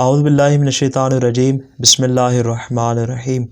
औज़ु बिल्लाहि मिनश्शैतानिर्रजीम बिस्मिल्लाहिर्रहमानिर्रहीम।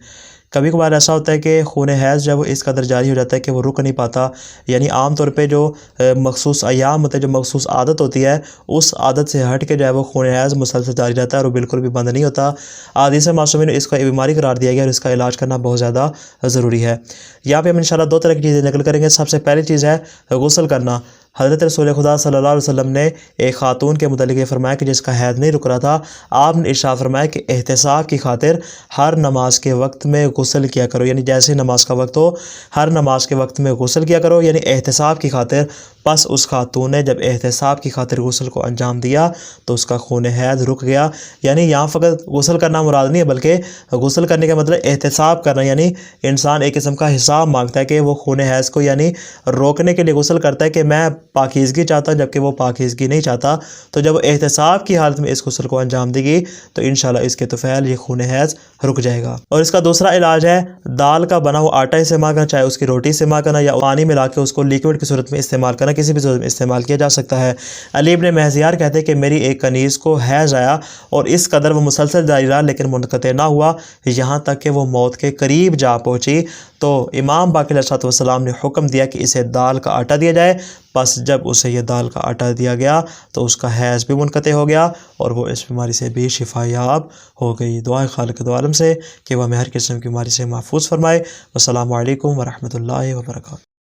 कभी कभार ऐसा होता है कि खून हैज़ जब वो इस कदर जारी हो जाता है कि वो रुक नहीं पाता। यानी आम तौर पे जो मखसूस अय्याम होते हैं, जो मखसूस आदत होती है, उस आदत से हट के जो है वो खून हैज़ मुसलसल जारी रहता है और वो बिल्कुल भी बंद नहीं होता। हदीस मासूमी ने इसको एक बीमारी करार दिया गया और इसका इलाज करना बहुत ज़्यादा ज़रूरी है। यहाँ पे हम इंशाल्लाह दो तरह की चीज़ें नकल करेंगे। सबसे पहली चीज़ है गुस्ल करना। हज़रत रसूल खुदा सल्लल्लाहु अलैहि वसल्लम ने एक खातून के मुतालिक फरमाया कि जिसका हैज़ नहीं रुक रहा था, आपने इरशाद फरमाया कि एहतिसाब की खातिर हर नमाज के वक्त में गुस्ल किया करो। यानी जैसे नमाज का वक्त हो, हर नमाज के वक्त में गुस्ल किया करो, यानी एहतिसाब की खातिर। बस उस खातून ने जब एहतिसाब की खातिर गुस्ल को अंजाम दिया तो उसका खून हैज़ रुक गया। यानी यहाँ फ़कत गुस्ल करना मुराद नहीं है, बल्कि गुस्ल करने का मतलब एहतिसाब करना। यानी इंसान एक किस्म का हिसाब मांगता है कि वो खून हैज़ को यानी रोकने के लिए गुस्ल करता है कि मैं पाकीज़गी चाहता हूँ, जबकि वो पाकीज़गी नहीं चाहता। तो जब एहतिसाब की हालत में इस गुस्ल को अंजाम देगी तो इंशाल्लाह इसके तुफ़ैल ये खून हैज़ रुक जाएगा। और इसका दूसरा इलाज है दाल का बना हुआ आटा इस्तेमाल करना, चाहे उसकी रोटी इस्तेमाल करना या पानी मिला के उसको लिक्विड की सूरत में इस्तेमाल करना, किसी भी सूरत में इस्तेमाल किया जा सकता है। अली इब्न महज़ियार कहते हैं कि मेरी एक कनीज़ को हैज़ आया और इस कदर वो मुसलसल जारी रहा लेकिन मुनक़ते ना हुआ, यहाँ तक कि वो मौत के करीब जा पहुँची। तो इमाम बाक़िर अलैहिस्सलाम ने हुक्म दिया कि इसे दाल का आटा दिया जाए। बस जब उसे यह दाल का आटा दिया गया तो उसका हैज़ भी मुनक़ते हो गया और वो इस बीमारी से भी शिफायाब हो गई। दुआ खालिक़ दो आलम से कि वह हमें हर किस्म की बीमारी से महफूज फरमाए। अस्सलामु अलैकुम व रहमतुल्लाहि व बरकातहू।